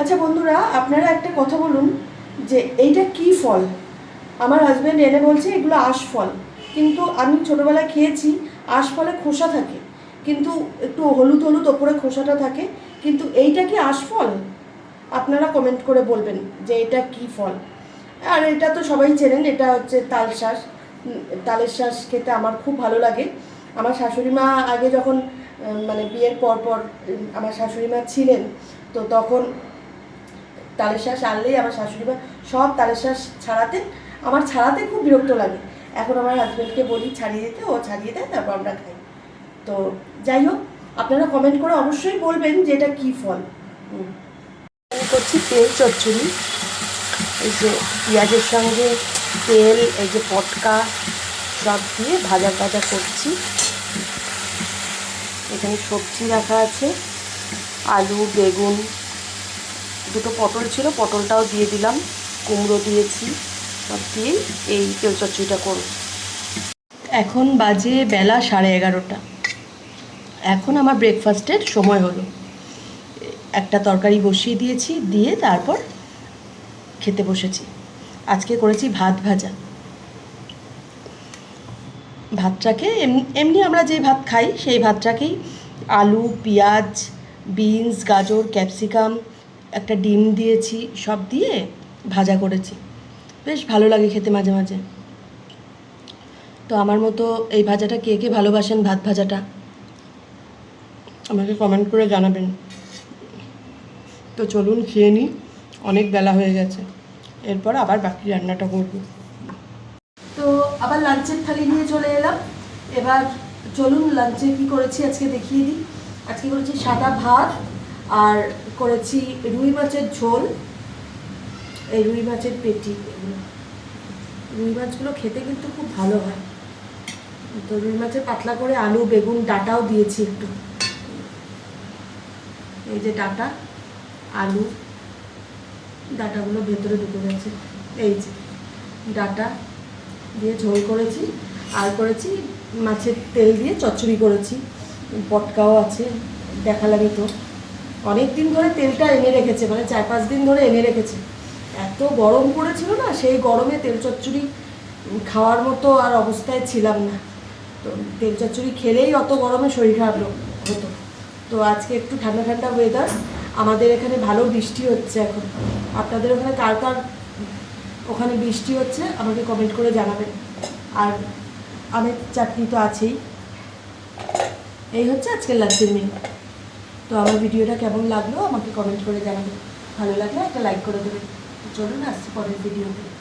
আচ্ছা বন্ধুরা, আপনারা একটা কথা বলুন যে এইটা কি ফল? আমার হাজব্যান্ড এনে বলছে এগুলো আঁশফল, কিন্তু আমি ছোটোবেলায় খেয়েছি। আঁশফলে খোসা থাকে, কিন্তু একটু হলুদ হলুদ ওপরে খোসাটা থাকে, কিন্তু এইটা কি আঁশফল? আপনারা কমেন্ট করে বলবেন যে এটা কি ফল। আর এটা তো সবাই চেনেন, এটা হচ্ছে তালশাঁস। তালের শাঁস খেতে আমার খুব ভালো লাগে। আমার শাশুড়ি মা আগে যখন মানে বিয়ের পর পর আমার শাশুড়ি মা ছিলেন, তো তখন তালের শাঁস আনলেই আমার শাশুড়ি মা সব তালের শাঁস ছাড়াতেন। আমার ছাড়াতে খুব বিরক্ত লাগে। এখন আমার হাজব্যান্ডকে বলি ছাড়িয়ে দিতে, ও ছাড়িয়ে দেয়, তারপর আমরা খাই। তো যাই হোক, আপনারা কমেন্ট করে অবশ্যই বলবেন যে এটা কী ফল। আমি করছি তেল চচ্চড়ি। এই যে পেঁয়াজের সঙ্গে তেল, এই যে পটকা সব দিয়ে ভাজা ভাজা করছি। এখানে সবজি রাখা আছে, আলু, বেগুন, দুটো পটল ছিল, পটলটাও দিয়ে দিলাম, কুমড়ো দিয়েছি, সব দিয়েই এই তেল চচ্চড়িটা করব। এখন বাজে বেলা 11:30। এখন আমার ব্রেকফাস্টের সময় হলো। একটা তরকারি বসিয়ে দিয়েছি, দিয়ে তারপর খেতে বসেছি। আজকে করেছি ভাত ভাজা। ভাতটাকে এমনি আমরা যে ভাত খাই সেই ভাতটাকেই আলু, পেঁয়াজ, বিনস, গাজর, ক্যাপসিকাম, একটা ডিম দিয়েছি, সব দিয়ে ভাজা করেছি। বেশ ভালো লাগে খেতে মাঝে মাঝে। তো আমার মতো এই ভাজাটা কে কে ভালোবাসেন, ভাত ভাজাটা, আমাকে কমেন্ট করে জানাবেন। তো চলুন খেয়ে নিই, অনেক বেলা হয়ে গেছে, এরপর আবার বাকি রান্নাটা করব। তো আবার লাঞ্চের থালি নিয়ে চলে এলাম। এবার চলুন লাঞ্চে কী করেছি আজকে দেখিয়ে দিই। আজকে করেছি সাদা ভাত, আর করেছি রুই মাছের ঝোল, এই রুই মাছের পেটি। রুই মাছগুলো খেতে কিন্তু খুব ভালো হয়। তো রুই মাছের পাতলা করে আলু, বেগুন, ডাঁটাও দিয়েছি একটু। এই যে ডাঁটা, আলু, ডাঁটাগুলো ভেতরে ঢুকে গেছে। এই যে ডাঁটা দিয়ে ঝোল করেছি, আর করেছি মাছের তেল দিয়ে চচ্চড়ি করেছি। পটকাও আছে, দেখালামই তো। অনেক দিন ধরে তেলটা এনে রেখেছে, মানে 4-5 দিন ধরে এনে রেখেছে। এত গরম পড়েছিল না, সেই গরমে তেল চচ্চড়ি খাওয়ার মতো আর অবস্থায় ছিলাম না। তো তেল চচ্চড়ি খেলেই অত গরমে শরীর খারাপ হতো। তো আজকে একটু ঠান্ডা ঠান্ডা ওয়েদার, আমাদের এখানে ভালো বৃষ্টি হচ্ছে এখন। আপনাদের ওখানে কার কার ওখানে বৃষ্টি হচ্ছে আমাকে কমেন্ট করে জানাবেন। আর আমের চাটনি তো আছেই। এই হচ্ছে আজকের লাঞ্চের মেনু। তো আমার ভিডিওটা কেমন লাগলো আমাকে কমেন্ট করে জানাবেন। ভালো লাগলে একটা লাইক করে দেবেন। চলুন আসছি পরের ভিডিওতে।